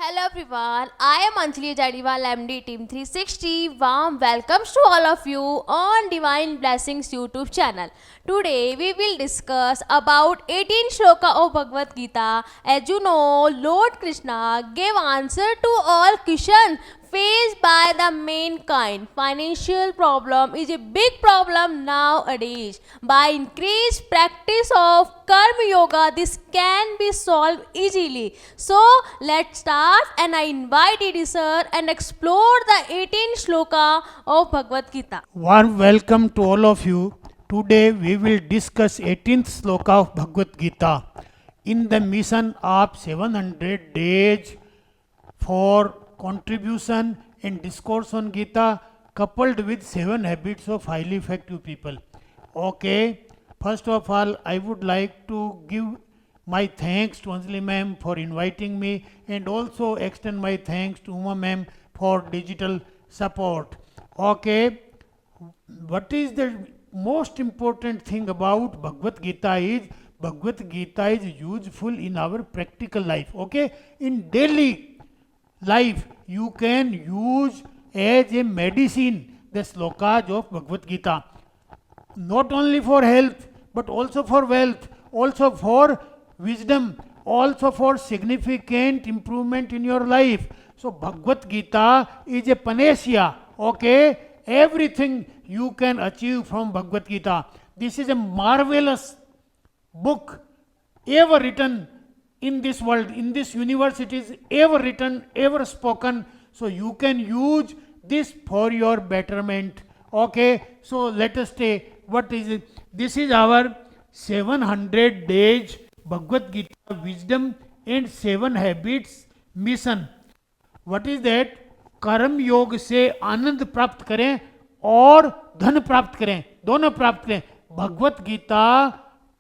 Hello everyone, I am Anjali Jadiwal, MD Team 360. Warm welcomes to all of you on Divine Blessings YouTube channel. Today we will discuss about 18 shloka of Bhagavad Gita. As you know, Lord Krishna gave answer to all questions faced by the mankind. Financial problem is a big problem nowadays. By increased practice of Karma Yoga, this can be solved easily. So let's start, and I invite Edie sir and explore the 18 shloka of Bhagavad Gita. Warm welcome to all of you. Today we will discuss 18th sloka of Bhagavad Gita in the mission of 700 days for contribution and discourse on Gita coupled with 7 habits of highly effective people. Okay, first of all, I would like to give my thanks to Anjali ma'am for inviting me and also extend my thanks to Uma ma'am for digital support. Okay, what is the most important thing about Bhagavad Gita is Bhagavad Gita is useful in our practical life. Okay, in daily life you can use as a medicine the slokas of Bhagavad Gita, not only for health but also for wealth, also for wisdom, also for significant improvement in your life. So Bhagavad Gita is a panacea. Okay, everything you can achieve from Bhagavad Gita. This is a marvelous book ever written in this world, in this universe. It is ever written, ever spoken. So you can use this for your betterment. Okay, so let us say, what is it? This is our 700 days Bhagavad Gita wisdom and 7 habits mission. What is that? कर्म योग से आनंद प्राप्त करें और धन प्राप्त करें, दोनों प्राप्त करें. Bhagavad Gita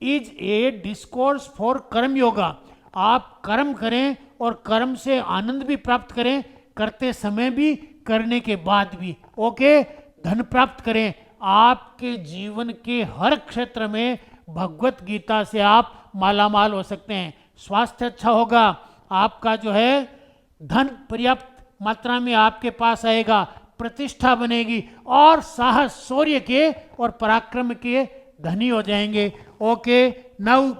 is a discourse for karma yoga. आप कर्म करें और कर्म से आनंद भी प्राप्त करें, करते समय भी, करने के बाद भी. ओके, धन प्राप्त करें. आपके जीवन के हर क्षेत्र में भगवत गीता से आप मालामाल हो सकते हैं. स्वास्थ्य अच्छा होगा, आपका जो है धन पर्याप्त मात्रा में आपके पास आएगा, प्रतिष्ठा बनेगी और साहस, शौर्य के और पराक्रम के धनी हो जाएंगे. Okay, now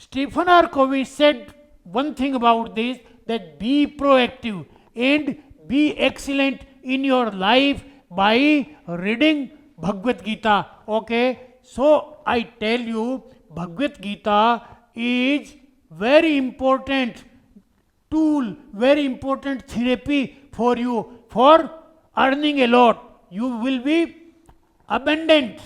Stephen R. Covey said one thing about this, that be proactive and be excellent in your life by reading Bhagavad Gita. Okay, so I tell you, Bhagavad Gita is very important tool, very important therapy for you for earning a lot. You will be abundant.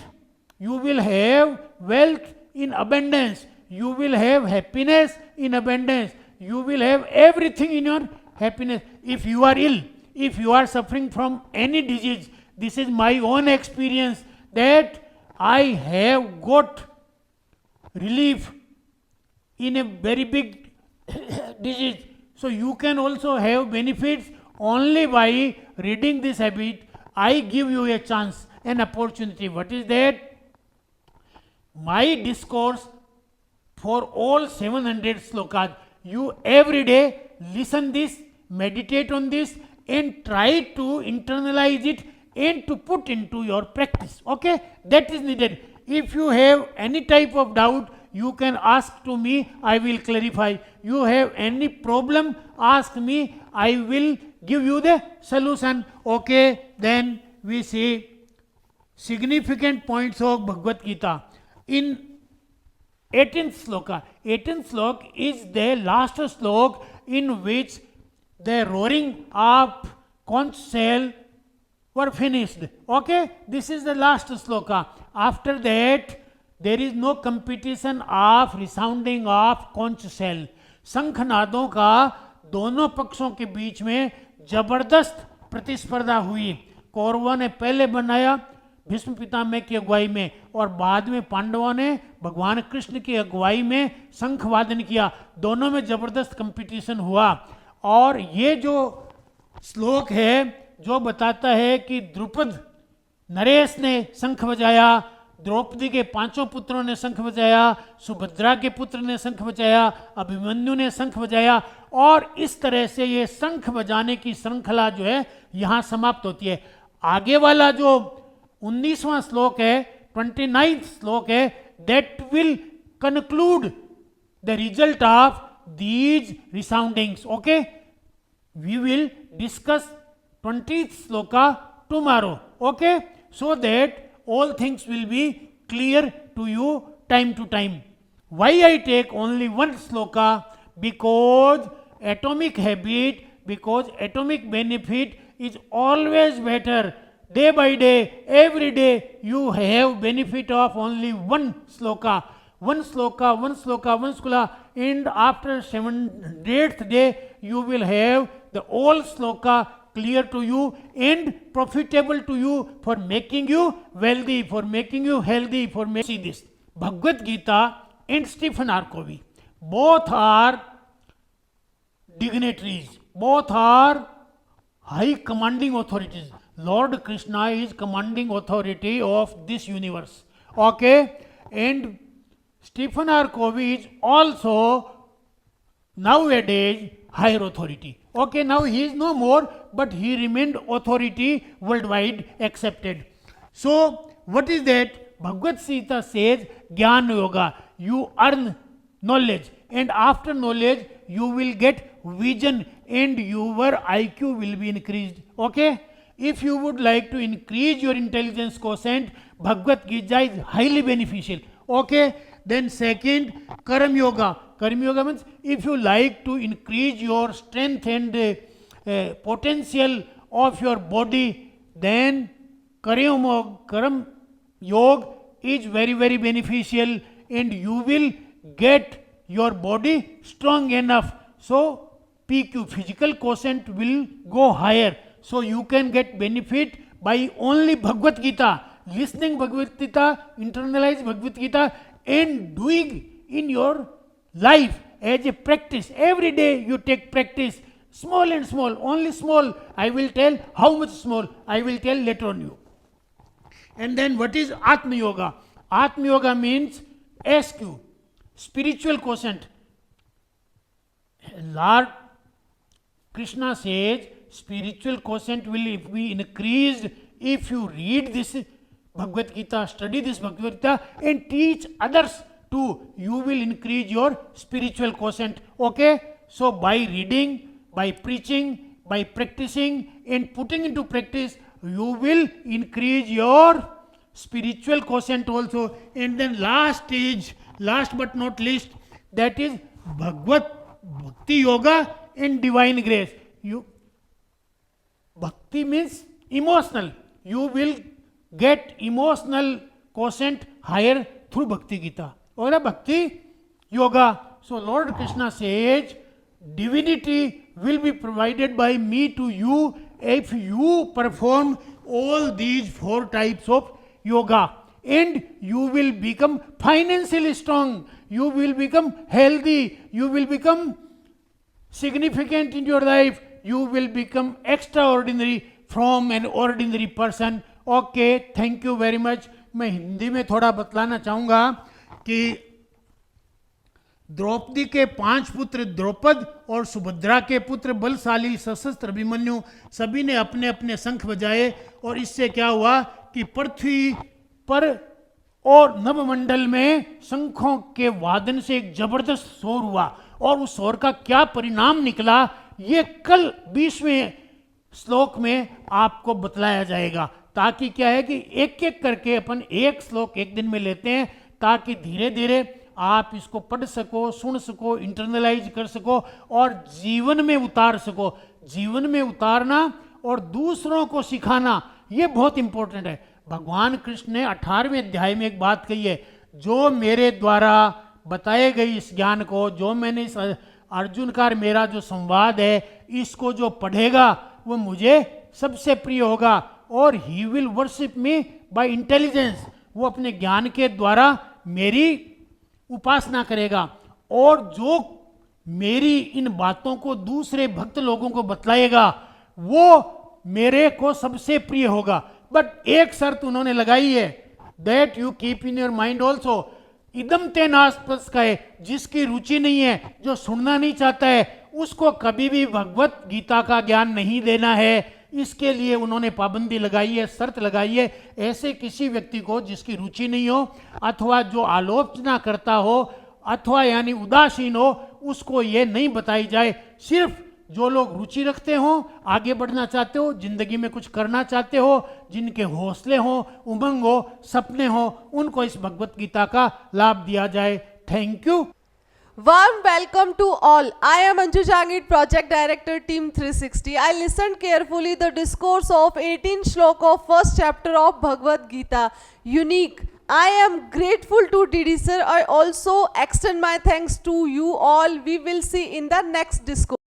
You will have wealth in abundance. You will have happiness in abundance. You will have everything in your happiness. If you are ill, if you are suffering from any disease, this is my own experience that I have got relief in a very big disease. So you can also have benefits only by reading this habit. I give you a chance, an opportunity. What is that? My discourse for all 700 slokas. You every day listen this, meditate on this and try to internalize it and to put into your practice. Okay, that is needed. If you have any type of doubt, you can ask to me, I will clarify. You have any problem, ask me, I will give you the solution. Okay, then we see significant points of Bhagavad Gita. In 18th sloka. 18th slok is the last slok in which the roaring of conch shell were finished. Okay, this is the last sloka. After that, there is no competition of resounding of conch shell. शंखनादों का दोनों पक्षों के बीच में जबरदस्त प्रतिस्पर्धा हुई. कौरवों ने पहले बनाया भीष्म पितामह की अगुवाई में और बाद में पांडवों ने भगवान कृष्ण की अगुवाई में शंख वादन किया. दोनों में जबरदस्त कंपटीशन हुआ. और ये जो श्लोक है जो बताता है कि द्रुपद नरेश ने शंख बजाया, द्रौपदी के 5 पुत्रों ने शंख बजाया, सुभद्रा के पुत्र ने शंख बजाया, अभिमन्यु ने शंख बजाया और इस तरह से ये शंख बजाने की श्रृंखला जो है यहाँ समाप्त होती है। आगे वाला जो 19वां श्लोक है, 29th श्लोक है, that will conclude the result of these resoundings. Okay, we will discuss 20th shloka tomorrow. Okay, so that all things will be clear to you time to time. Why I take only one shloka? Because atomic habit, because atomic benefit is always better. Day by day, every day you have benefit of only one shloka. One shloka, one shloka, one shloka, and after 7th day you will have the all shloka clear to you and profitable to you for making you wealthy, for making you healthy, for making. See this, Bhagavad Gita and Stephen R. Covey, both are dignitaries, both are high commanding authorities. Lord Krishna is commanding authority of this universe. Okay, and Stephen R. Covey is also nowadays higher authority. Okay, now he is no more, but he remained authority worldwide accepted. So, what is that? Bhagavad Gita says, Jnana Yoga, you earn knowledge, and after knowledge, you will get vision, and your IQ will be increased. Okay? If you would like to increase your intelligence quotient, Bhagavad Gita is highly beneficial. Okay? Then second, Karma Yoga. Karma Yoga means if you like to increase your strength and potential of your body, then Karma Yoga is very, very beneficial, and you will get your body strong enough. So, PQ, physical quotient, will go higher. So, you can get benefit by only Bhagavad Gita, listening Bhagavad Gita, internalize Bhagavad Gita, and doing in your life as a practice. Every day you take practice, small and small, only small. I will tell how much small, I will tell later on you. And then what is Atma Yoga? Atma Yoga means SQ, spiritual quotient. Lord Krishna says spiritual quotient will be increased if you read this Bhagavad Gita, study this Bhagavad Gita, and teach others too. You will increase your spiritual quotient. Okay? So, by reading, by preaching, by practicing, and putting into practice, you will increase your spiritual quotient also. And then last stage, last but not least, that is Bhagavad Bhakti Yoga and Divine Grace. Bhakti means emotional. You will get emotional quotient higher through Bhakti Gita or Bhakti Yoga. So Lord Krishna says, divinity will be provided by me to you if you perform all these 4 types of yoga, and you will become financially strong, you will become healthy, you will become significant in your life, you will become extraordinary from an ordinary person. Okay, thank you very much. मैं हिंदी में थोड़ा बतलाना चाहूँगा कि द्रौपदी के 5 पुत्र द्रौपद और सुभद्रा के पुत्र बलशाली सशस्त्र अभिमन्यु सभी ने अपने अपने शंख बजाए, और इससे क्या हुआ कि पृथ्वी पर और नवमंडल में शंखों के वादन से एक जबरदस्त शोर हुआ, और उस शोर का क्या परिणाम निकला ये कल 20वें श्लोक में आपको बतलाया जाएगा. ताकि क्या है कि एक एक करके अपन एक श्लोक एक दिन में लेते हैं, ताकि धीरे धीरे आप इसको पढ़ सको, सुन सको, इंटरनलाइज कर सको और जीवन में उतार सको. जीवन में उतारना और दूसरों को सिखाना ये बहुत इंपॉर्टेंट है. भगवान कृष्ण ने 18वें अध्याय में एक बात कही है, जो मेरे द्वारा बताए गई इस ज्ञान को, जो मैंने इस अर्जुन का मेरा जो संवाद है, इसको जो पढ़ेगा वो मुझे सबसे प्रिय होगा, और he will worship me by intelligence. वो अपने ज्ञान के द्वारा मेरी उपासना करेगा, और जो मेरी इन बातों को दूसरे भक्त लोगों को बतलाएगा वो मेरे को सबसे प्रिय होगा. बट एक शर्त उन्होंने लगाई है, that you keep in your mind also. इदम ते नास्पद का है, जिसकी रुचि नहीं है, जो सुनना नहीं चाहता है, उसको कभी भी भगवत गीता का ज्ञान नहीं देना है। इसके लिए उन्होंने पाबंदी लगाई है, शर्त लगाई है, ऐसे किसी व्यक्ति को जिसकी रुचि नहीं हो अथवा जो आलोचना करता हो अथवा यानी उदासीन हो, उसको ये नहीं बताई जाए। सिर्फ जो लोग रुचि रखते हो, आगे बढ़ना चाहते हो, जिंदगी में कुछ करना चाहते हो, जिनके हौसले हो, उमंग हो, सपने हो, उनको इस भगवत गीता का लाभ दिया जाए। Thank you. Warm welcome to all. I am Anju Jangid, Project Director, Team 360. I listened carefully the discourse of 18 shlok of first chapter of Bhagavad Gita. Unique. I am grateful to DD sir. I also extend my thanks to you all. We will see in the next discourse.